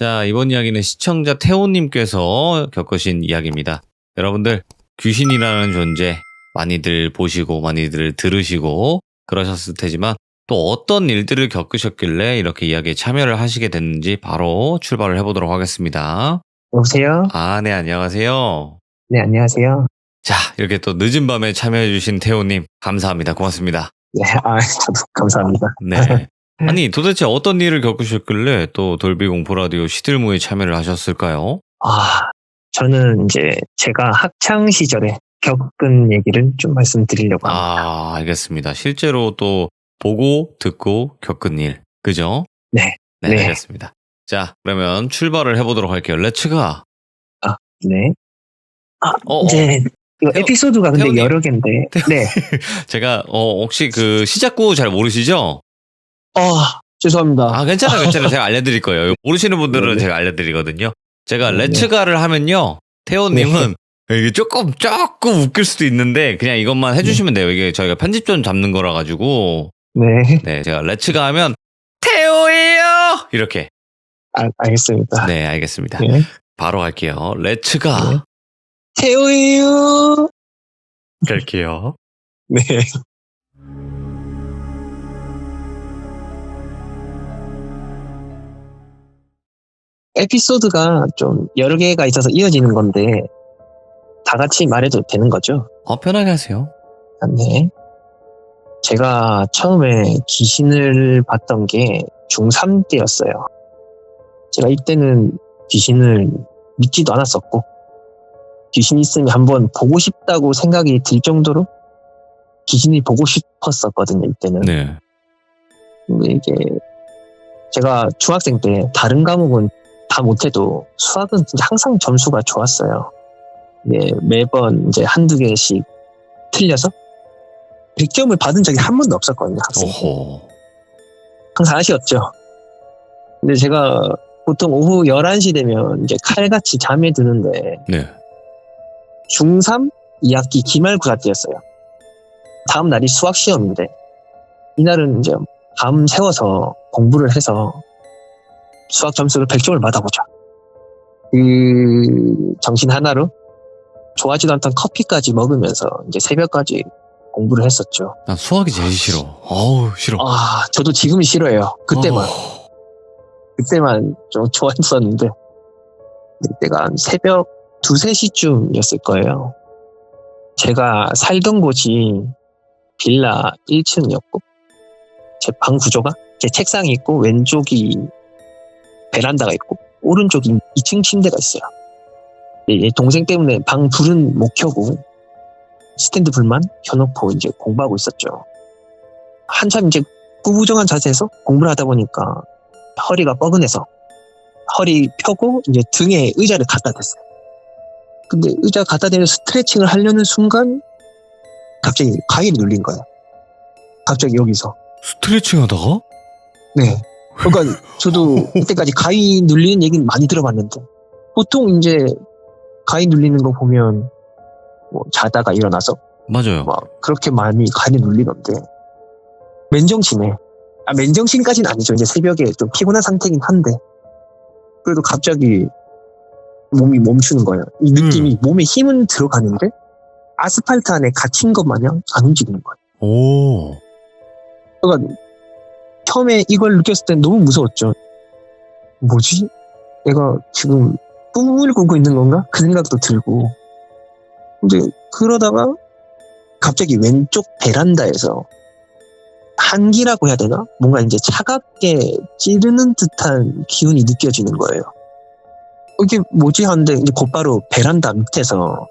자, 이번 이야기는 시청자 태호님께서 겪으신 이야기입니다. 여러분들, 귀신이라는 존재 많이들 보시고 많이들 들으시고 그러셨을 테지만 또 어떤 일들을 겪으셨길래 이렇게 이야기에 참여를 하시게 됐는지 바로 출발을 해보도록 하겠습니다. 여보세요? 네, 안녕하세요. 네, 안녕하세요. 자, 이렇게 또 늦은 밤에 참여해주신 태호님, 감사합니다. 고맙습니다. 네, 저도 감사합니다. 네. 아니, 도대체 어떤 일을 겪으셨길래 또 돌비공포 라디오 시들무에 참여를 하셨을까요? 저는 이제 제가 학창 시절에 겪은 얘기를 좀 말씀드리려고 합니다. 알겠습니다. 실제로 또 보고, 듣고, 겪은 일. 그죠? 네. 네, 네. 알겠습니다. 자, 그러면 출발을 해보도록 할게요. 렛츠가. 네. 이제 이거 에피소드가 근데 태호님. 여러 개인데. 네. 제가 혹시 그 시작구 잘 모르시죠? 죄송합니다. 괜찮아요. 제가 알려드릴 거예요. 모르시는 분들은 네네. 제가 알려드리거든요. 제가 네네. 렛츠가를 하면요. 태호님은 이게 조금 웃길 수도 있는데 그냥 이것만 해주시면 돼요. 이게 저희가 편집점 잡는 거라 가지고. 네. 네, 제가 렛츠가 하면 태호예요! 이렇게. 알겠습니다. 네, 알겠습니다. 네. 바로 할게요. 렛츠가. 네. 태호예요. 갈게요. 네. 에피소드가 좀 여러 개가 있어서 이어지는 건데 다 같이 말해도 되는 거죠? 편하게 하세요. 네. 제가 처음에 귀신을 봤던 게 중3 때였어요. 제가 이때는 귀신을 믿지도 않았었고 귀신이 있으면 한번 보고 싶다고 생각이 들 정도로 귀신이 보고 싶었었거든요, 이때는. 네. 근데 이게 제가 중학생 때 다른 과목은 다 못해도 수학은 진짜 항상 점수가 좋았어요. 네, 매번 이제 한두 개씩 틀려서 100점을 받은 적이 한 번도 없었거든요, 학생 때. 오호. 항상 아쉬웠죠. 근데 제가 보통 오후 11시 되면 이제 칼같이 잠에 드는데 네. 중3 2학기 기말고사 때였어요. 다음 날이 수학 시험인데 이날은 이제 밤 새워서 공부를 해서 수학 점수를 100점을 받아보자. 그 정신 하나로 좋아하지도 않던 커피까지 먹으면서 이제 새벽까지 공부를 했었죠. 난 수학이 제일 싫어. 싫어. 저도 지금 싫어요. 그때만 좀 좋아했었는데 그때가 한 새벽 2, 3시쯤이었을 거예요. 제가 살던 곳이 빌라 1층이었고 제 방 구조가 제 책상이 있고 왼쪽이 베란다가 있고 오른쪽이 2층 침대가 있어요. 동생 때문에 방 불은 못 켜고 스탠드 불만 켜놓고 이제 공부하고 있었죠. 한참 이제 구부정한 자세에서 공부를 하다 보니까 허리가 뻐근해서 허리 펴고 이제 등에 의자를 갖다 댔어요. 근데 의자 갖다 대면서 스트레칭을 하려는 순간 갑자기 가위를 눌린 거예요. 갑자기 여기서. 스트레칭 하다가? 네. 그러니까 저도 이때까지 가위 눌리는 얘기는 많이 들어봤는데 보통 이제 가위 눌리는 거 보면 뭐 자다가 일어나서 맞아요. 막 그렇게 많이 가위 눌리던데 맨정신에 맨정신까지는 아니죠. 이제 새벽에 좀 피곤한 상태긴 한데 그래도 갑자기 몸이 멈추는 거예요. 이 느낌이 몸에 힘은 들어가는데 아스팔트 안에 갇힌 것 마냥 안 움직이는 거예요. 오. 그러니까 처음에 이걸 느꼈을 땐 너무 무서웠죠. 뭐지? 내가 지금 꿈을 꾸고 있는 건가? 그 생각도 들고. 근데 그러다가 갑자기 왼쪽 베란다에서 한기라고 해야 되나? 뭔가 이제 차갑게 찌르는 듯한 기운이 느껴지는 거예요. 이게 뭐지? 하는데 이제 곧바로 베란다 밑에서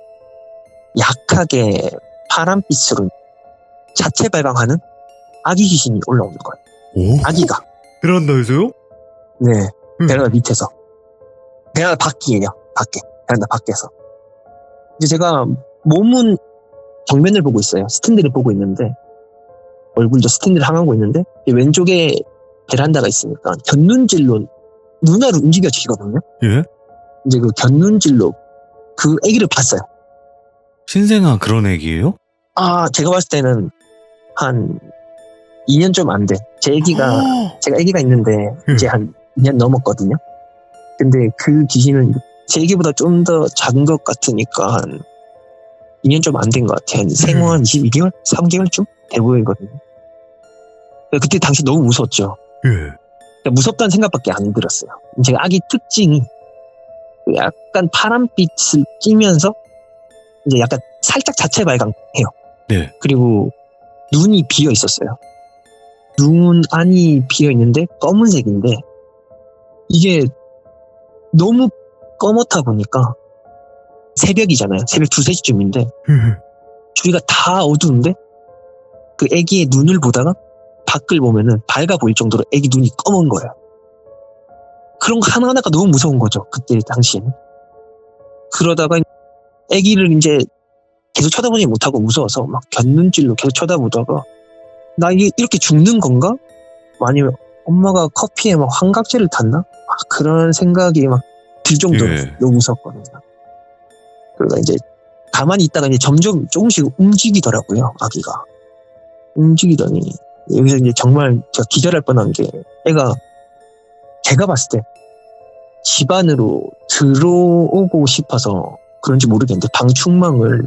약하게 파란빛으로 자체 발광하는 아기 귀신이 올라오는 거예요. 오? 아기가. 베란다에서요? 네. 베란다 밑에서. 베란다 밖이에요. 밖에. 베란다 밖에서. 이제 제가 몸은 정면을 보고 있어요. 스탠드를 보고 있는데 얼굴도 스탠드를 향하고 있는데 왼쪽에 베란다가 있으니까 곁눈질로 눈알을 움직여지거든요. 예? 이제 그 곁눈질로 그 애기를 봤어요. 신생아 그런 애기예요? 제가 봤을 때는 한 2년 좀 안 돼. 제가 애기가 있는데 이제 한 2년 넘었거든요. 근데 그 귀신은 제 애기보다 좀 더 작은 것 같으니까 한 2년 좀 안 된 것 같아요. 생후 한 22개월? 3개월쯤 돼 보이거든요. 그때 당시 너무 무서웠죠. 예. 무섭다는 생각밖에 안 들었어요. 제가 아기 특징이 약간 파란빛을 띠면서 이제 약간 살짝 자체 발광해요. 네. 그리고 눈이 비어 있었어요. 눈 안이 비어 있는데 검은색인데 이게 너무 검었다 보니까 새벽이잖아요. 새벽 2, 3시쯤인데 주위가 다 어두운데 그 애기의 눈을 보다가 밖을 보면은 밝아 보일 정도로 애기 눈이 검은 거예요. 그런 거 하나하나가 너무 무서운 거죠. 그때 당시에는. 그러다가 애기를 이제 계속 쳐다보지 못하고 무서워서 막 곁눈질로 계속 쳐다보다가 나 이게 이렇게 죽는 건가? 아니면 엄마가 커피에 막 환각제를 탔나? 막 그런 생각이 막 들 정도로 예. 너무 무섭거든요. 그러다 이제 가만히 있다가 이제 점점 조금씩 움직이더라고요, 아기가. 움직이더니 여기서 이제 정말 제가 기절할 뻔한 게 애가 제가 봤을 때 집 안으로 들어오고 싶어서 그런지 모르겠는데 방충망이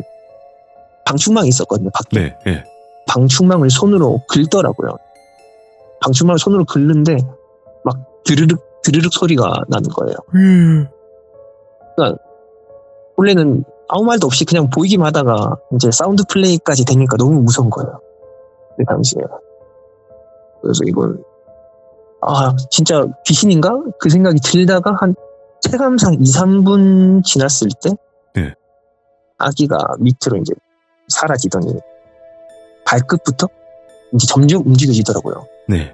있었거든요, 밖에. 네. 예. 방충망을 손으로 긁더라고요. 방충망을 손으로 긁는데 막 드르륵 소리가 나는 거예요. 그러니까 원래는 아무 말도 없이 그냥 보이기만 하다가 이제 사운드 플레이까지 되니까 너무 무서운 거예요. 그 당시에. 그래서 이건 진짜 귀신인가? 그 생각이 들다가 한 체감상 2, 3분 지났을 때 네. 아기가 밑으로 이제 사라지더니 발끝부터 이제 점점 움직여지더라고요. 네.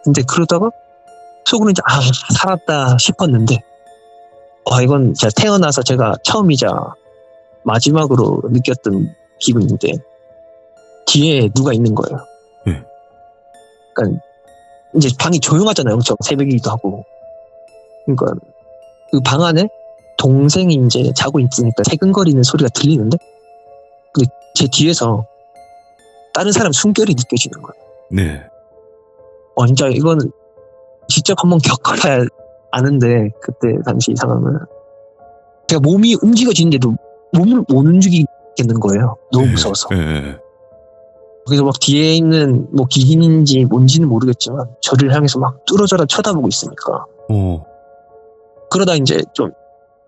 근데 그러다가 속으로 이제 살았다 싶었는데 이건 제가 태어나서 제가 처음이자 마지막으로 느꼈던 기분인데 뒤에 누가 있는 거예요. 그러니까 이제 방이 조용하잖아요. 엄청 새벽이기도 하고. 그러니까 그 방 안에 동생이 이제 자고 있으니까 새근거리는 소리가 들리는데 근데 제 뒤에서 다른 사람 숨결이 느껴지는 거예요. 네. 진짜 이거는 직접 한번 겪어봐야 아는데 그때 당시 상황은 제가 몸이 움직여지는데도 몸을 못 움직이겠는 거예요. 너무 무서워서. 예. 그래서 막 뒤에 있는 뭐 귀신인지 뭔지는 모르겠지만 저를 향해서 막 뚫어져라 쳐다보고 있으니까 그러다 이제 좀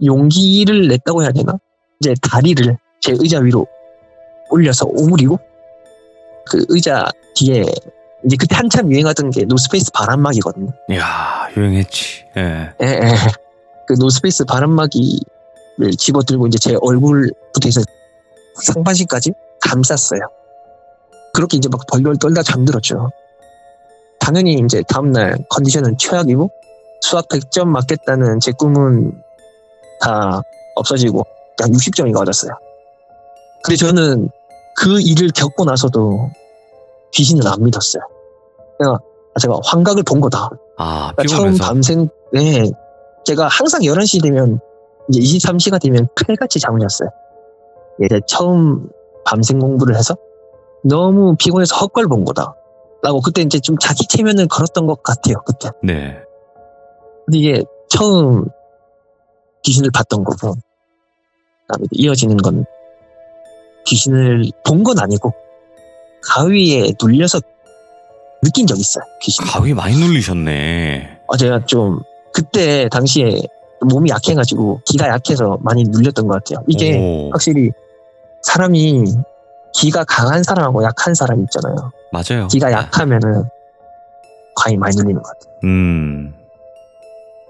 용기를 냈다고 해야 되나? 이제 다리를 제 의자 위로 올려서 오므리고 그 의자 뒤에 이제 그때 한참 유행하던 게 노스페이스 바람막이거든요. 이야, 유행했지. 예. 그 노스페이스 바람막이를 집어들고 이제 제 얼굴부터 해서 상반신까지 감쌌어요. 그렇게 이제 막 벌벌 떨다 잠들었죠. 당연히 이제 다음날 컨디션은 최악이고 수학 100점 맞겠다는 제 꿈은 다 없어지고 약 60점이 맞았어요. 근데 저는 그 일을 겪고 나서도 귀신은 안 믿었어요. 제가 환각을 본 거다. 그러니까 처음 피곤해서. 제가 항상 11시 되면 이제 23시가 되면 칼같이 잠을 잤어요. 예전에 처음 밤샘 공부를 해서 너무 피곤해서 헛걸 본 거다. 라고 그때 이제 좀 자기 체면을 걸었던 것 같아요, 그때. 네. 근데 이게 처음 귀신을 봤던 거고, 그다음에 이어지는 건 귀신을 본 건 아니고, 가위에 눌려서 느낀 적이 있어요, 귀신. 가위 많이 눌리셨네. 제가 좀, 그때 당시에 몸이 약해가지고, 기가 약해서 많이 눌렸던 것 같아요. 이게 확실히 사람이 기가 강한 사람하고 약한 사람 있잖아요. 맞아요. 기가 약하면은 과히 많이 눌리는 것 같아요.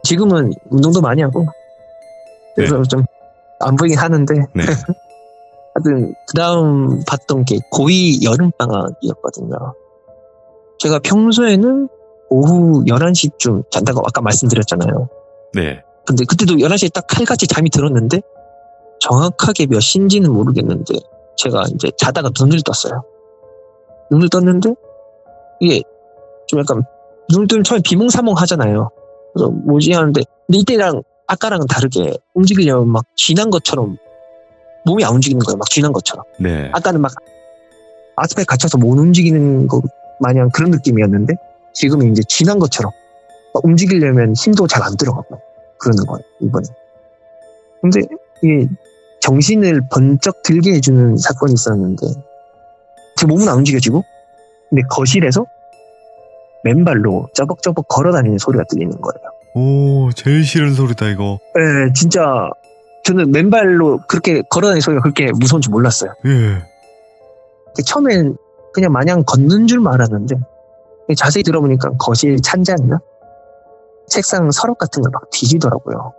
지금은 운동도 많이 하고 그래서 좀 안 보이긴 하는데 네. 하여튼 그 다음 봤던 게 고2 여름방학이었거든요. 제가 평소에는 오후 11시쯤 잔다고 아까 말씀드렸잖아요. 네. 근데 그때도 11시에 딱 칼같이 잠이 들었는데 정확하게 몇 시인지는 모르겠는데 제가 이제 자다가 눈을 떴어요. 눈을 떴는데 이게 좀 약간 눈을 뜨면 처음에 비몽사몽 하잖아요. 그래서 뭐지 하는데 근데 이때랑 아까랑은 다르게 움직이려면 막 쥐난 것처럼 몸이 안 움직이는 거예요. 막 쥐난 것처럼. 네. 아까는 막 아스팔 갇혀서 못 움직이는 거 마냥 그런 느낌이었는데 지금은 이제 쥐난 것처럼 막 움직이려면 힘도 잘 안 들어가고 그러는 거예요, 이번에. 근데 이게 정신을 번쩍 들게 해주는 사건이 있었는데, 제 몸은 안 움직여지고, 근데 거실에서 맨발로 쩌벅쩌벅 걸어다니는 소리가 들리는 거예요. 오, 제일 싫은 소리다, 이거. 예, 진짜 저는 맨발로 그렇게 걸어다니는 소리가 그렇게 무서운 줄 몰랐어요. 예. 처음엔 그냥 마냥 걷는 줄만 알았는데 자세히 들어보니까 거실 찬장이나 책상 서랍 같은 걸 막 뒤지더라고요.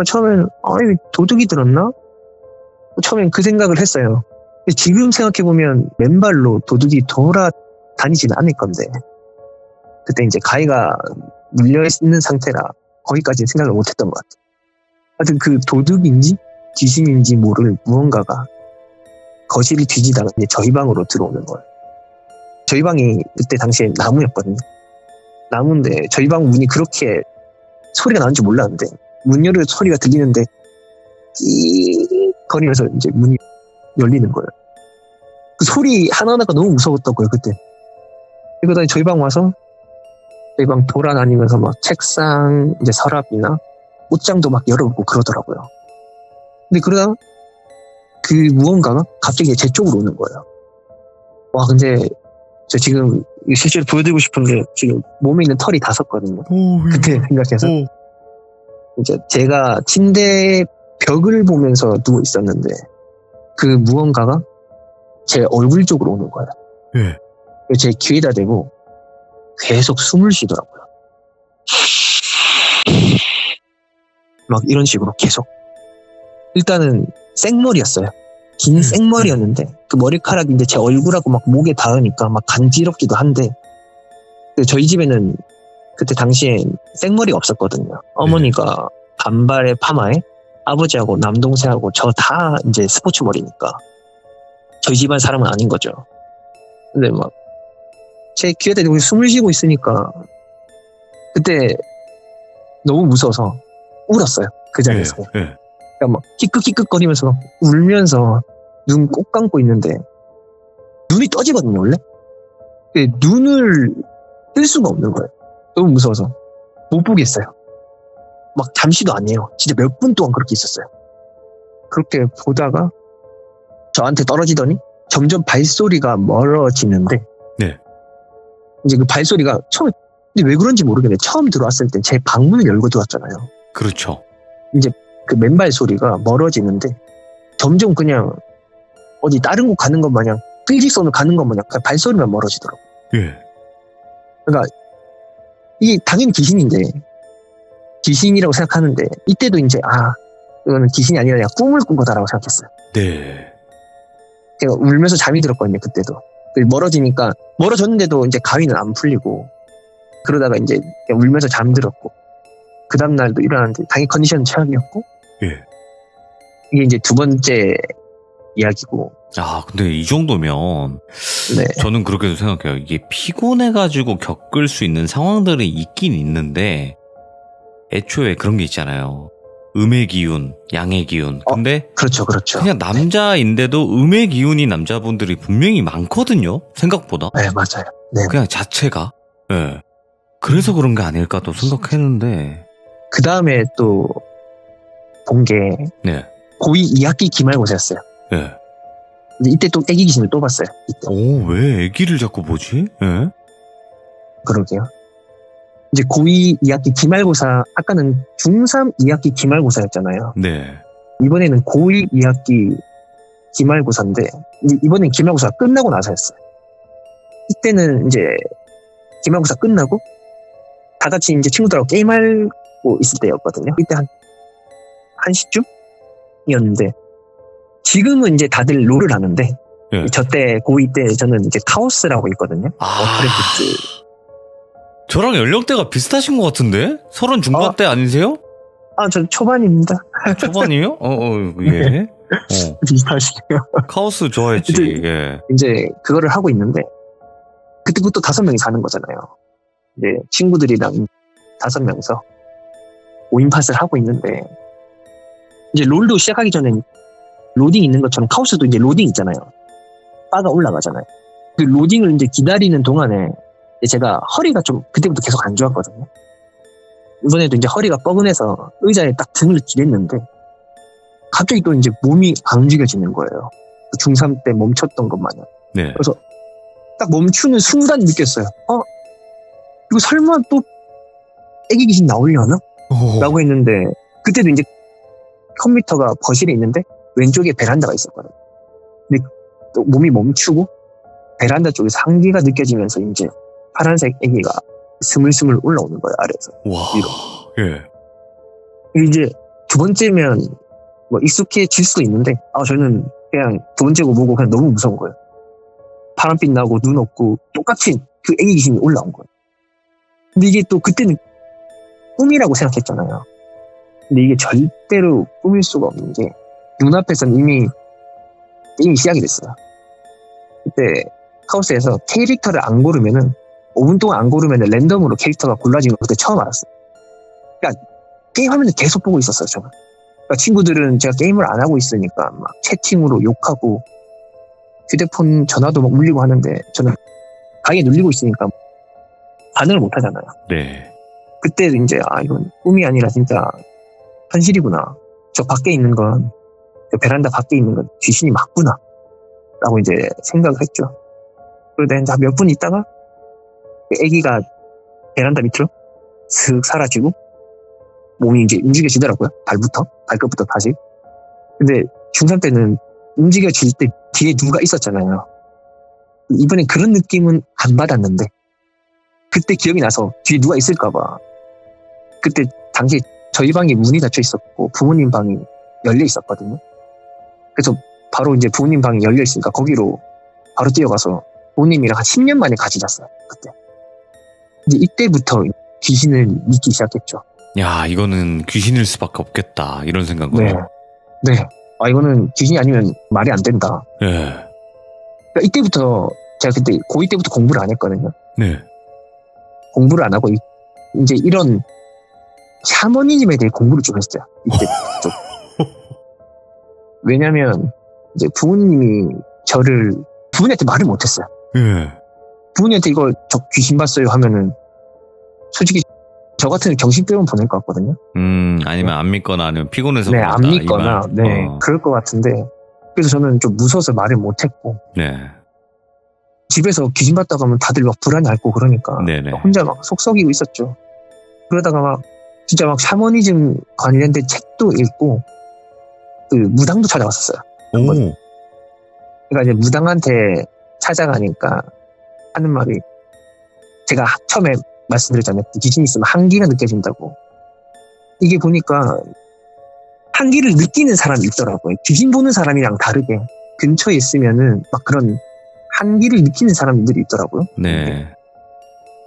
처음엔 이거 도둑이 들었나? 처음엔 그 생각을 했어요. 근데 지금 생각해보면 맨발로 도둑이 돌아다니지는 않을 건데 그때 이제 가위가 물려있는 상태라 거기까지 생각을 못했던 것 같아요. 하여튼 그 도둑인지 귀신인지 모를 무언가가 거실을 뒤지다가 이제 저희 방으로 들어오는 거예요. 저희 방이 그때 당시에 나무였거든요. 나무인데 저희 방 문이 그렇게 소리가 나는지 몰랐는데 문 열는 소리가 들리는데 끼 거리면서 이제 문이 열리는 거예요. 그 소리 하나하나가 너무 무서웠던 거예요 그때. 그러다 저희 방 와서 저희 방 돌아다니면서 막 책상 이제 서랍이나 옷장도 막 열어보고 그러더라고요. 근데 그러다가 그 무언가가 갑자기 제 쪽으로 오는 거예요. 와, 근데 저 지금 실제로 보여드리고 싶은데 지금 몸에 있는 털이 다 섰거든요. 오, 그때 생각해서 오. 이제 제가 침대 벽을 보면서 누워 있었는데 그 무언가가 제 얼굴 쪽으로 오는 거예요. 예. 제 귀에다 대고 계속 숨을 쉬더라고요. 막 이런 식으로 계속. 일단은 생머리였어요. 긴 생머리였는데 그 머리카락이 이제 제 얼굴하고 막 목에 닿으니까 막 간지럽기도 한데 저희 집에는 그때 당시엔 생머리가 없었거든요. 어머니가 반발의 파마에 아버지하고 남동생하고 저 다 이제 스포츠 머리니까 저희 집안 사람은 아닌 거죠. 근데 막 제 귀에다 대고 숨을 쉬고 있으니까 그때 너무 무서워서 울었어요. 그 자리에서. 예. 그러니까 막 킥극킥극거리면서 막 울면서 눈 꼭 감고 있는데 눈이 떠지거든요 원래. 근데 눈을 뜰 수가 없는 거예요. 너무 무서워서 못 보겠어요. 막 잠시도 아니에요. 진짜 몇 분 동안 그렇게 있었어요. 그렇게 보다가 저한테 떨어지더니 점점 발소리가 멀어지는데 네. 이제 그 발소리가 처음에 근데 왜 그런지 모르겠는데 처음 들어왔을 때 제 방문을 열고 들어왔잖아요. 그렇죠. 그 맨발 소리가 멀어지는데 점점 그냥 어디 다른 곳 가는 것 마냥 일직선으로 가는 것 마냥 그냥 발소리만 멀어지더라고요. 예. 그러니까 이게 당연히 귀신인데 귀신이라고 생각하는데 이때도 이제 이거는 귀신이 아니라 그냥 꿈을 꾼 거다라고 생각했어요. 네. 제가 울면서 잠이 들었거든요 그때도. 멀어지니까 멀어졌는데도 이제 가위는 안 풀리고 그러다가 이제 그냥 울면서 잠들었고 그 다음날도 일어났는데 당연히 컨디션 최악이었고 예. 이게 이제 두 번째 이야기고. 근데 이 정도면 네. 저는 그렇게도 생각해요. 이게 피곤해가지고 겪을 수 있는 상황들이 있긴 있는데 애초에 그런 게 있잖아요. 음의 기운, 양의 기운. 근데 그렇죠. 그냥 남자인데도 음의 기운이 남자분들이 분명히 많거든요. 생각보다. 네, 맞아요. 네. 그냥 자체가. 예. 그래서 그런 게 아닐까 또 생각했는데. 그 다음에 또 본 게 네. 고2 2학기 기말고사였어요. 예. 근데 이때 또 애기 귀신을 또 봤어요. 이때. 왜 애기를 자꾸 보지? 예. 그러게요. 이제 고2 2학기 기말고사, 아까는 중3 2학기 기말고사였잖아요. 네. 이번에는 고1 2학기 기말고사인데, 이번엔 기말고사 끝나고 나서였어요. 이때는 이제 기말고사 끝나고, 다 같이 이제 친구들하고 게임하고 있을 때였거든요. 이때 한 1시쯤이었는데, 지금은 이제 다들 롤을 하는데, 예. 저때 고2 때 저는 이제 카오스라고 있거든요. 워크래프트. 저랑 연령대가 비슷하신 것 같은데? 30 중반대 아니세요? 저 초반입니다. 초반이에요? 예. 비슷하시네요. 카오스 좋아했지. 예. 이제 그거를 하고 있는데 그때부터 5명이 사는 거잖아요. 이제 친구들이랑 5명이서 5인팟을 하고 있는데 이제 롤도 시작하기 전에 로딩 있는 것처럼 카오스도 이제 로딩 있잖아요. 바가 올라가잖아요. 그 로딩을 이제 기다리는 동안에 제가 허리가 좀 그때부터 계속 안 좋았거든요. 이번에도 이제 허리가 뻐근해서 의자에 딱 등을 기댔는데 갑자기 또 이제 몸이 안 움직여지는 거예요. 중3 때 멈췄던 것 마냥. 네. 그래서 딱 멈추는 순간 느꼈어요. 이거 설마 또 애기 귀신 나오려나? 오. 라고 했는데 그때도 이제 컴퓨터가 거실에 있는데 왼쪽에 베란다가 있었거든요. 근데 또 몸이 멈추고 베란다 쪽에서 한기가 느껴지면서 이제 파란색 애기가 스물스물 올라오는 거예요, 아래에서. 와. 위로. 예. 이제 두 번째면 뭐 익숙해질 수도 있는데 저는 그냥 두 번째고 뭐고 그냥 너무 무서운 거예요. 파란빛 나고 눈 없고 똑같이 그 애기 귀신이 올라온 거예요. 근데 이게 또 그때는 꿈이라고 생각했잖아요. 근데 이게 절대로 꿈일 수가 없는 게 눈앞에서는 이미 게임이 시작이 됐어요. 그때 하우스에서 캐릭터를 안 고르면은 5분 동안 안 고르면 랜덤으로 캐릭터가 골라지는 거 그때 처음 알았어요. 그러니까 게임 화면을 계속 보고 있었어요, 저는. 그러니까 친구들은 제가 게임을 안 하고 있으니까 막 채팅으로 욕하고 휴대폰 전화도 막 울리고 하는데 저는 방에 눌리고 있으니까 반응을 못 하잖아요. 네. 그때 이제 이건 꿈이 아니라 진짜 현실이구나. 저 밖에 있는 건, 저 베란다 밖에 있는 건 귀신이 맞구나. 라고 이제 생각을 했죠. 그러다 이제 몇 분 있다가 애기가 베란다 밑으로 슥 사라지고 몸이 이제 움직여지더라고요. 발끝부터 다시. 근데 중3 때는 움직여질 때 뒤에 누가 있었잖아요. 이번엔 그런 느낌은 안 받았는데 그때 기억이 나서 뒤에 누가 있을까봐 그때 당시에 저희 방에 문이 닫혀 있었고 부모님 방이 열려 있었거든요. 그래서 바로 이제 부모님 방이 열려 있으니까 거기로 바로 뛰어가서 부모님이랑 한 10년 만에 같이 잤어요. 그때. 이제 이때부터 귀신을 믿기 시작했죠. 야, 이거는 귀신일 수밖에 없겠다. 이런 생각으로. 네. 이거는 귀신이 아니면 말이 안 된다. 예. 그러니까 이때부터 제가 그때 고2 때부터 공부를 안 했거든요. 네. 공부를 안 하고 이제 이런 샤머니즘에 대해 공부를 좀 했어요. 이때 좀. 왜냐면 이제 부모님이 저를 부모님한테 말을 못했어요. 예. 부모님한테 이거 저 귀신 봤어요 하면은 솔직히 저 같은 경심병원 보낼 것 같거든요. 아니면 안 믿거나 아니면 피곤해서 네, 그런다, 안 이 믿거나 말. 네 그럴 것 같은데 그래서 저는 좀 무서워서 말을 못했고 네. 집에서 귀신 봤다고 하면 다들 막 불안해하고 그러니까 네네. 혼자 막 속썩이고 있었죠. 그러다가 막 진짜 막 샤머니즘 관련된 책도 읽고 그 무당도 찾아왔었어요. 오. 그러니까 이제 무당한테 찾아가니까 하는 말이 제가 처음에 말씀드렸잖아요. 귀신이 있으면 한기가 느껴진다고. 이게 보니까 한기를 느끼는 사람이 있더라고요. 귀신 보는 사람이랑 다르게 근처에 있으면은 막 그런 한기를 느끼는 사람들이 있더라고요. 네.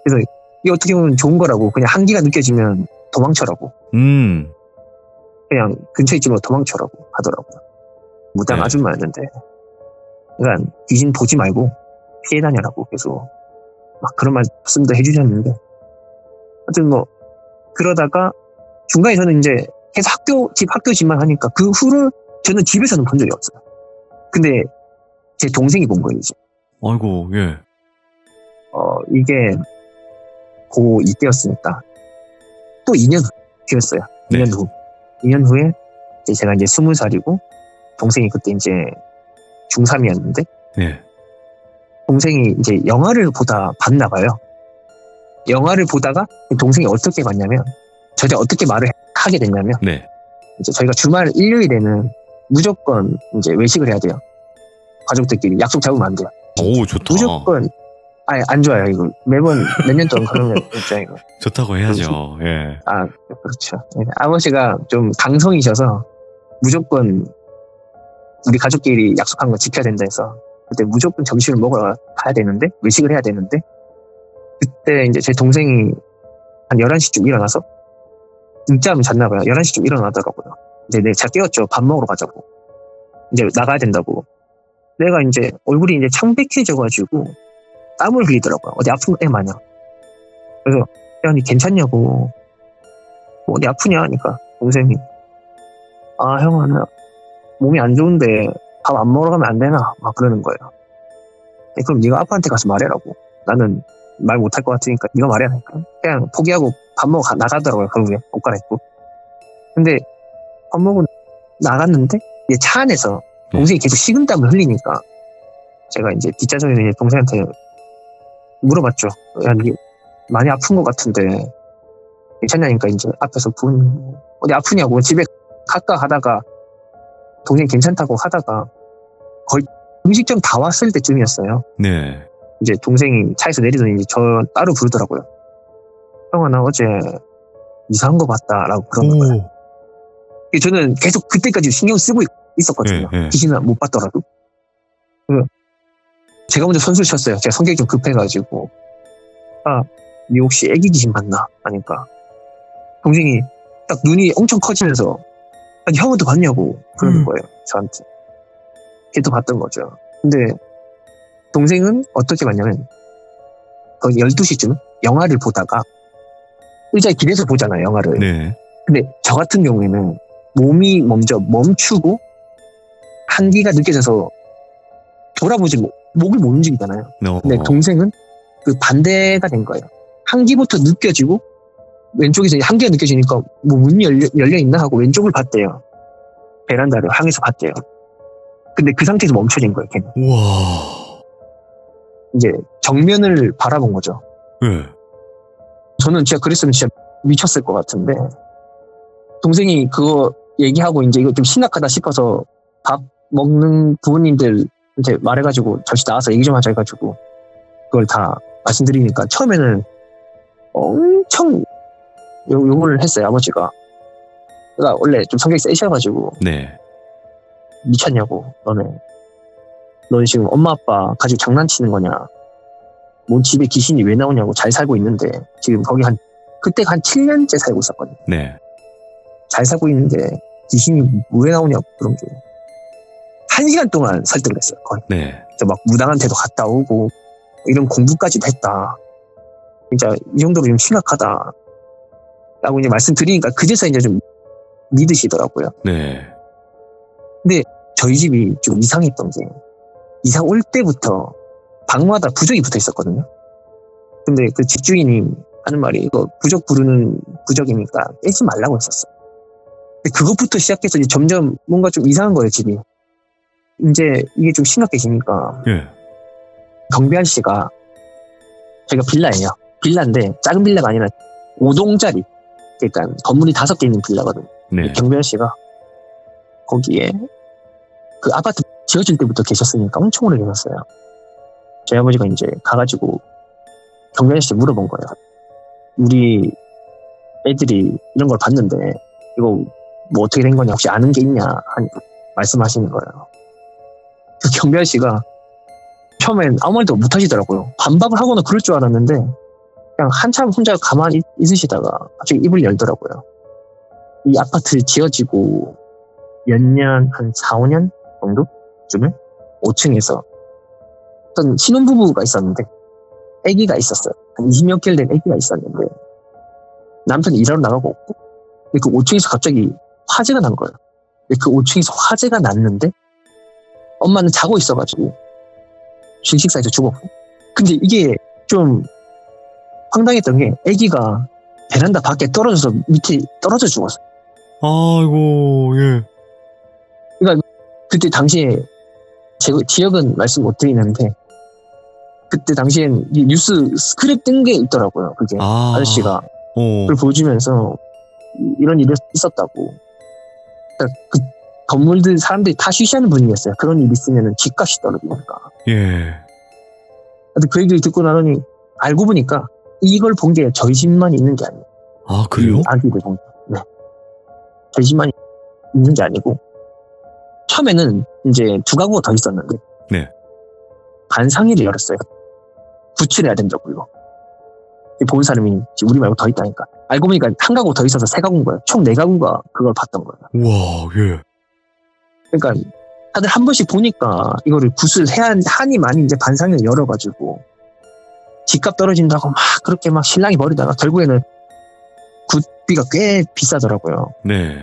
그래서 이게 어떻게 보면 좋은 거라고 그냥 한기가 느껴지면 도망쳐라고. 그냥 근처에 있지 말고 도망쳐라고 하더라고요. 무당 네. 아줌마였는데 그러니까 귀신 보지 말고 피해 다녀라고 계속 막 그런 말씀도 해주셨는데 하여튼 뭐 그러다가 중간에 저는 이제 계속 학교 집만 하니까 그 후로 저는 집에서는 본 적이 없어요. 근데 제 동생이 본 거예요 이제. 아이고, 예. 이게 고2 때였으니까 또 2년 뒤였어요. 네. 2년 후. 2년 후에 이제 제가 이제 20살이고 동생이 그때 이제 중3이었는데 네. 동생이 이제 영화를 보다 봤나 봐요. 영화를 보다가 동생이 어떻게 봤냐면 저한테 어떻게 말을 하게 됐냐면 네. 이제 저희가 주말 일요일에는 무조건 이제 외식을 해야 돼요. 가족들끼리 약속 잡으면 안 돼요. 오, 좋다. 무조건 안 좋아요 이거 매번 몇 년 동안 그러면 진짜 이거 좋다고 해야죠. 예. 그렇죠. 네, 아버지가 좀 강성이셔서 무조건 우리 가족끼리 약속한 거 지켜야 된다 해서 그때 무조건 점심을 먹으러 가야 되는데 외식을 해야 되는데 그때 이제 제 동생이 한 11시쯤 일어나서 늦잠을 잤나 봐요. 11시쯤 일어나더라고요. 이제 제가 깨웠죠. 밥 먹으러 가자고. 이제 나가야 된다고. 내가 이제 얼굴이 이제 창백해져가지고 땀을 흘리더라고요. 어디 아픈 애 마냥. 그래서 야, 니 괜찮냐고. 어디 아프냐 하니까 동생이 형아 나 몸이 안 좋은데 밥 안 먹으러 가면 안 되나 막 그러는 거예요. 그럼 네가 아빠한테 가서 말해라고. 나는 말 못할 것 같으니까 네가 말해야 하니까 그냥 포기하고 밥 먹고 나가더라고요. 결국에 옷 갈아입고. 근데 밥 먹고 나갔는데 이제 차 안에서 동생이 계속 식은땀을 흘리니까 제가 이제 뒷좌석에서 이제 동생한테 물어봤죠. 야, 니 많이 아픈 것 같은데 괜찮냐니까 이제 앞에서 분 어디 아프냐고 집에 갈까 하다가 동생이 괜찮다고 하다가 거의 음식점 다 왔을 때쯤이었어요. 네. 이제 동생이 차에서 내리더니 이제 저 따로 부르더라고요. 형아 나 어제 이상한 거 봤다라고 그러는 거예요. 저는 계속 그때까지 신경 쓰고 있었거든요. 귀신은 못 봤더라도. 제가 먼저 선수를 쳤어요. 제가 성격이 좀 급해가지고. 아, 니 혹시 애기 귀신 봤나? 하니까 동생이 딱 눈이 엄청 커지면서 아니 형은 또 봤냐고 그러는 거예요. 저한테. 걔도 봤던 거죠. 근데 동생은 어떻게 봤냐면 거의 12시쯤 영화를 보다가 의자에 길에서 보잖아요. 영화를. 네. 근데 저 같은 경우에는 몸이 먼저 멈추고 한기가 느껴져서 돌아보지 목을 못 움직이잖아요. 근데 동생은 그 반대가 된 거예요. 한기부터 느껴지고 왼쪽에서 한기가 느껴지니까 뭐 문이 열려 있나 하고 왼쪽을 봤대요. 베란다를 향해서 봤대요. 근데 그 상태에서 멈춰진 거예요. 걔는. 우와. 이제 정면을 바라본 거죠. 네. 저는 진짜 그랬으면 진짜 미쳤을 것 같은데 동생이 그거 얘기하고 이제 이거 좀 심각하다 싶어서 밥 먹는 부모님들한테 말해가지고 잠시 나와서 얘기 좀 하자 해가지고 그걸 다 말씀드리니까 처음에는 엄청 욕을 했어요. 아버지가. 그러니까 원래 좀 성격이 세셔가지고 네. 미쳤냐고 너는 지금 엄마 아빠 가지고 장난치는 거냐 뭐 집에 귀신이 왜 나오냐고 잘 살고 있는데 지금 거기 그때가 한 7년째 살고 있었거든요. 네. 잘 살고 있는데 귀신이 왜 나오냐고 그런 게 1시간 동안 설득을 했어요. 거의. 네. 막 무당한테도 갔다 오고 이런 공부까지도 했다. 진짜 이 정도로 좀 심각하다 라고 이제 말씀드리니까 그제서 이제 좀 믿으시더라고요. 네. 근데 저희 집이 좀 이상했던 게 이사 올 때부터 방마다 부적이 붙어 있었거든요. 근데 그 집주인이 하는 말이 이거 부적 부르는 부적이니까 떼지 말라고 했었어요. 근데 그것부터 시작해서 이제 점점 뭔가 좀 이상한 거예요, 집이. 이제 이게 좀 심각해지니까 예. 경비 아저씨가 저희가 빌라예요. 빌라인데 작은 빌라가 아니라 5동짜리 그러니까 건물이 5개 있는 빌라거든요. 네. 경비 아저씨가 거기에 그 아파트 지어질 때부터 계셨으니까 엄청 오래 계셨어요. 저희 아버지가 이제 가가지고 경비 아저씨 물어본 거예요. 우리 애들이 이런 걸 봤는데 이거 뭐 어떻게 된 거냐 혹시 아는 게 있냐 하니까 말씀하시는 거예요. 그 경비 아저씨가 처음엔 아무 말도 못 하시더라고요. 반박을 하거나 그럴 줄 알았는데 그냥 한참 혼자 가만히 있으시다가 갑자기 입을 열더라고요. 이 아파트 지어지고 몇 년, 한 4, 5년 정도쯤에 5층에서 어떤 신혼부부가 있었는데 아기가 있었어요. 한 20몇 개월 된 아기가 있었는데 남편이 일하러 나가고 없고 근데 그 5층에서 갑자기 화재가 난 거예요. 근데 그 5층에서 화재가 났는데 엄마는 자고 있어가지고 질식사에서 죽었고 근데 이게 좀 황당했던 게 아기가 베란다 밖에 떨어져서 밑에 떨어져 죽었어요. 아이고, 예. 그러니까 그때 당시에 제 지역은 말씀 못 드리는데 그때 당시엔 이 뉴스 스크랩 뜬 게 있더라고요. 그게 아저씨가 그걸 보여주면서 이런 일이 있었다고. 그러니까 그 건물들 사람들이 다 쉬쉬하는 분위기였어요. 그런 일이 있으면 집값이 떨어지니까. 예. 근데 그 얘기를 듣고 나더니 알고 보니까 이걸 본 게 저희 집만 있는 게 아니에요. 아, 그래요? 아기들 본 게. 네. 저희 집만 있는 게 아니고 처음에는 이제 2가구가 더 있었는데 네. 반상회를 열었어요. 구출해야 된다고 이거. 본 사람이 우리 말고 더 있다니까. 알고 보니까 1가구 더 있어서 3가구인 거예요. 총 4가구가 그걸 봤던 거예요. 우와, 예. 그러니까 다들 한 번씩 보니까 이거를 구슬해야 하니 많이 이제 반상회를 열어가지고 집값 떨어진다고 막 그렇게 막 신랑이 버리다가 결국에는 굿비가 꽤 비싸더라고요. 네.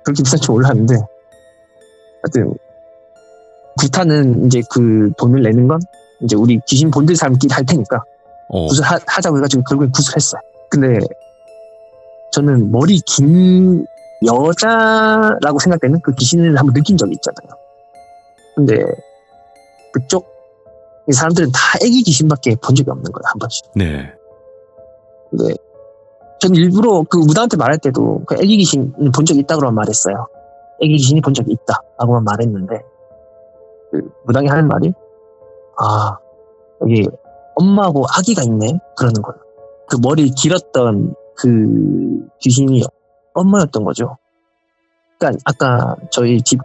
그렇게 비싼 줄 몰랐는데 하여튼 구타는 이제 그 돈을 내는 건 이제 우리 귀신 본들 사람끼리 할 테니까 구슬하자고 해가지고 결국엔 구슬했어요. 근데 저는 머리 긴 여자라고 생각되는 그 귀신을 한번 느낀 적이 있잖아요. 근데 그쪽 이 사람들은 다 애기 귀신밖에 본 적이 없는 거예요, 한 번씩. 네. 근데 저는 일부러 그 무당한테 말할 때도 그 애기 귀신 본 적이 있다고만 말했어요. 애기 귀신이 본 적이 있다라고만 말했는데 그 무당이 하는 말이 여기 엄마하고 아기가 있네 그러는 거예요. 그 머리 길었던 그 귀신이 엄마였던 거죠. 그러니까 아까 저희 집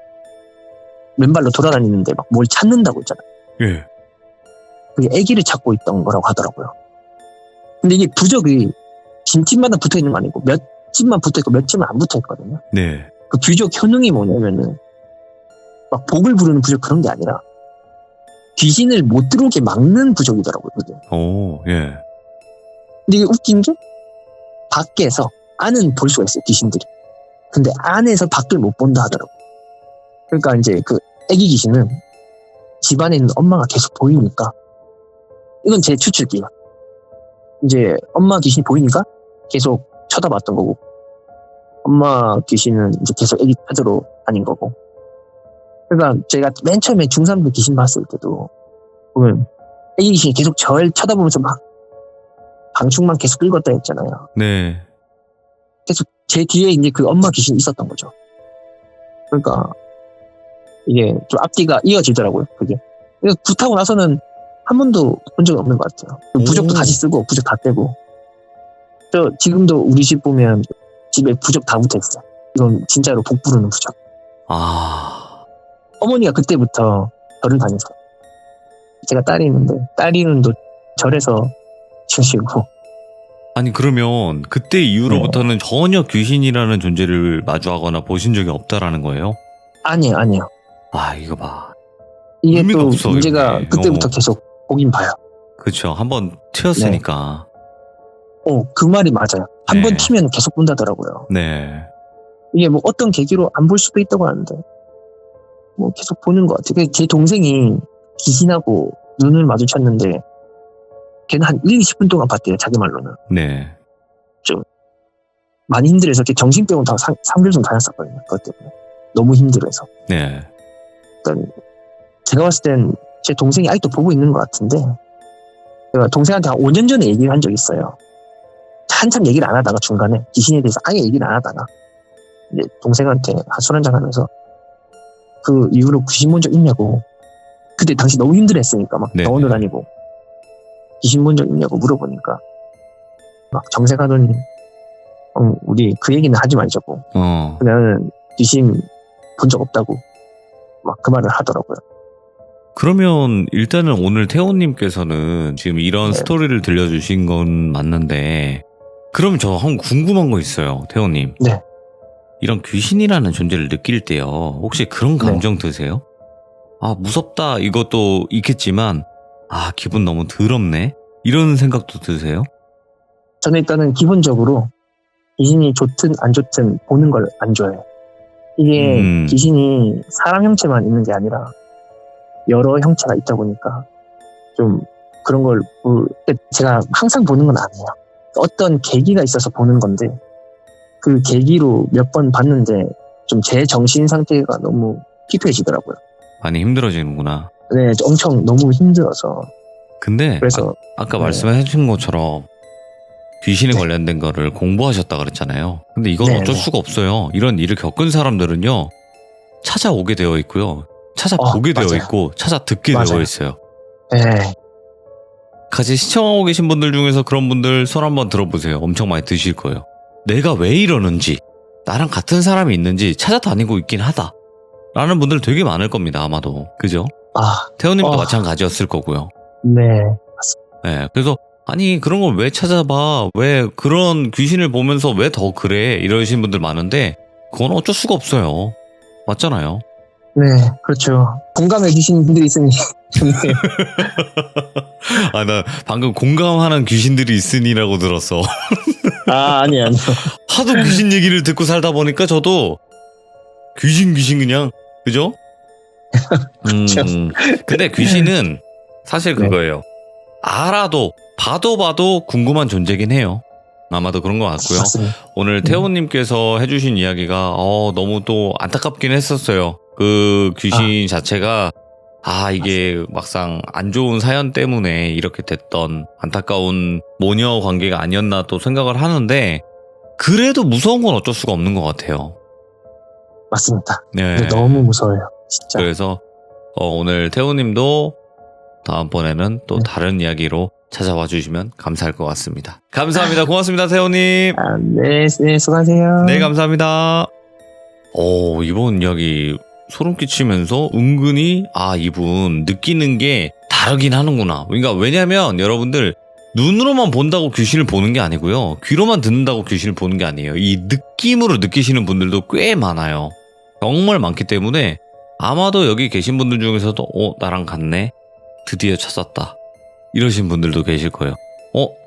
맨발로 돌아다니는데 막 뭘 찾는다고 했잖아요. 예. 그게 아기를 찾고 있던 거라고 하더라고요. 근데 이게 부적이 집마다 붙어 있는 거 아니고 몇 집만 붙어 있고 몇 집만 안 붙어 있거든요. 네. 그 부적 효능이 뭐냐면은 막 복을 부르는 부적 그런 게 아니라 귀신을 못 들어오게 막는 부적이더라고요. 그게. 예. 근데 이게 웃긴 게 밖에서 안은 볼 수가 있어요. 귀신들이. 근데 안에서 밖을 못 본다 하더라고요. 그러니까 이제 그 애기 귀신은 집안에 있는 엄마가 계속 보이니까 이건 제 추측이에요. 이제 엄마 귀신이 보이니까 계속 쳐다봤던 거고 엄마 귀신은 이제 계속 애기 찾으러 다닌 거고. 그러니까 제가 맨 처음에 중3 때 귀신 봤을 때도 보면 애기 귀신이 계속 절 쳐다보면서 막 방충만 계속 긁었다 했잖아요. 네. 계속 제 뒤에 이제 그 엄마 귀신이 있었던 거죠. 그러니까 이게 좀 앞뒤가 이어지더라고요. 그게. 그래서 굿하고 나서는 한 번도 본 적이 없는 것 같아요. 부적도 다시 쓰고 부적 다 떼고. 저 지금도 우리 집 보면 집에 부적 다 붙어있어요. 이건 진짜로 복 부르는 부적. 어머니가 그때부터 절을 다녔어요. 제가 딸이 있는데 딸이 눈도 절에서 치우시고. 아니 그러면 그때 이후로부터는 전혀 귀신이라는 존재를 마주하거나 보신 적이 없다라는 거예요? 아니에요. 이거 봐. 이게 의미가 또 없어, 문제가 이게. 그때부터 계속 보긴 봐요. 그쵸. 한번 튀었으니까. 그 말이 맞아요. 한 번 네. 튀면 계속 본다더라고요. 네. 이게 뭐 어떤 계기로 안 볼 수도 있다고 하는데 뭐 계속 보는 것 같아요. 제 동생이 귀신하고 눈을 마주쳤는데 걔는 한 1, 20분 동안 봤대요. 자기 말로는. 네. 많이 힘들어서 정신병원 다 3개월 정도 다녔었거든요. 그것 때문에. 너무 힘들어서. 네. 그러니까 제가 봤을 땐 제 동생이 아직도 보고 있는 것 같은데 제가 동생한테 한 5년 전에 얘기를 한 적이 있어요. 한참 얘기를 안 하다가 중간에 귀신에 대해서 아예 얘기를 안 하다가 이제 동생한테 술 한잔 하면서 그 이후로 귀신 본 적 있냐고. 그때 당시 너무 힘들었으니까 막 네. 병원을 다니고 귀신 본 적 있냐고 물어보니까 막 정색하더니 우리 그 얘기는 하지 말자고. 그냥 귀신 본 적 없다고 막 그 말을 하더라고요. 그러면 일단은 오늘 태호님께서는 지금 이런 네. 스토리를 들려주신 건 맞는데 그럼 저 한번 궁금한 거 있어요. 태호님. 네. 이런 귀신이라는 존재를 느낄 때요. 혹시 그런 감정 드세요? 무섭다 이것도 있겠지만 기분 너무 더럽네 이런 생각도 드세요? 저는 일단은 기본적으로 귀신이 좋든 안 좋든 보는 걸 안 좋아해요. 이게 귀신이 사람 형체만 있는 게 아니라 여러 형체가 있다 보니까 좀 그런 걸 제가 항상 보는 건 아니에요. 어떤 계기가 있어서 보는 건데 그 계기로 몇 번 봤는데 좀 제 정신 상태가 너무 피폐해지더라고요. 많이 힘들어지는구나. 네, 엄청 너무 힘들어서. 근데 그래서 아까 네. 말씀해 주신 것처럼 귀신에 관련된 거를 공부하셨다 그랬잖아요. 근데 이건 네, 어쩔 네. 수가 없어요. 이런 일을 겪은 사람들은요. 찾아오게 되어 있고요. 찾아보게 되어 맞아요. 있고 찾아듣게 맞아요. 되어 있어요. 네. 같이 시청하고 계신 분들 중에서 그런 분들 손 한번 들어보세요. 엄청 많이 드실 거예요. 내가 왜 이러는지 나랑 같은 사람이 있는지 찾아다니고 있긴 하다 라는 분들 되게 많을 겁니다. 아마도. 그죠? 태호님도 마찬가지였을 거고요. 네. 네, 그래서 아니 그런 걸 왜 찾아봐, 왜 그런 귀신을 보면서 왜 더 그래 이러신 분들 많은데 그건 어쩔 수가 없어요. 맞잖아요. 네, 그렇죠. 공감해 주시는 분들이 있으니 좋네요. 나 방금 공감하는 귀신들이 있으니라고 들었어. 아니에요. 하도 귀신 얘기를 듣고 살다 보니까 저도 귀신 그냥 그죠? 근데 귀신은 사실 그거예요. 알아도 봐도 궁금한 존재긴 해요. 아마도 그런 것 같고요. 맞습니다. 오늘 태호님께서 해주신 이야기가 너무 또 안타깝긴 했었어요. 그 귀신 자체가 이게 막상 안 좋은 사연 때문에 이렇게 됐던 안타까운 모녀 관계가 아니었나 또 생각을 하는데 그래도 무서운 건 어쩔 수가 없는 것 같아요. 맞습니다. 네. 근데 너무 무서워요. 진짜. 그래서 오늘 태호님도 다음번에는 또 네. 다른 이야기로 찾아와 주시면 감사할 것 같습니다. 감사합니다. 고맙습니다, 태호님. 네, 수고하세요. 네, 감사합니다. 이번 이야기 소름 끼치면서 은근히 이분 느끼는 게 다르긴 하는구나. 그러니까 왜냐면 여러분들 눈으로만 본다고 귀신을 보는 게 아니고요. 귀로만 듣는다고 귀신을 보는 게 아니에요. 이 느낌으로 느끼시는 분들도 꽤 많아요. 정말 많기 때문에 아마도 여기 계신 분들 중에서도 나랑 같네. 드디어 찾았다. 이러신 분들도 계실 거예요.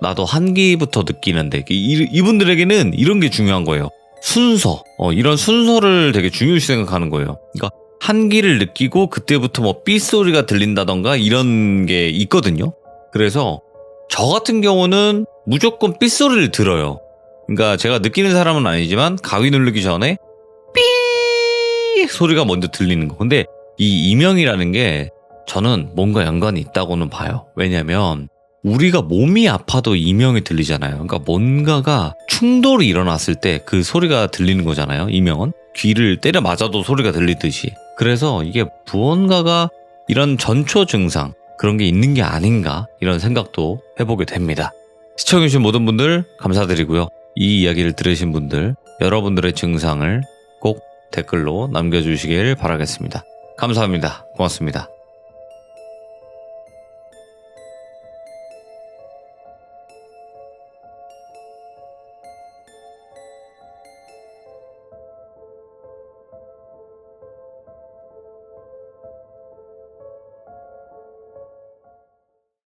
나도 한기부터 느끼는데 이분들에게는 이런 게 중요한 거예요. 순서. 이런 순서를 되게 중요시 생각하는 거예요. 그러니까 한기를 느끼고 그때부터 뭐 삐소리가 들린다던가 이런 게 있거든요. 그래서 저 같은 경우는 무조건 삐소리를 들어요. 그러니까 제가 느끼는 사람은 아니지만 가위 누르기 전에 삐 소리가 먼저 들리는 거. 근데 이 이명이라는 게 저는 뭔가 연관이 있다고는 봐요. 왜냐면 우리가 몸이 아파도 이명이 들리잖아요. 그러니까 뭔가가 충돌이 일어났을 때 그 소리가 들리는 거잖아요. 이명은 귀를 때려 맞아도 소리가 들리듯이. 그래서 이게 무언가가 이런 전초 증상 그런 게 있는 게 아닌가 이런 생각도 해보게 됩니다. 시청해주신 모든 분들 감사드리고요. 이 이야기를 들으신 분들 여러분들의 증상을 꼭 댓글로 남겨주시길 바라겠습니다. 감사합니다. 고맙습니다.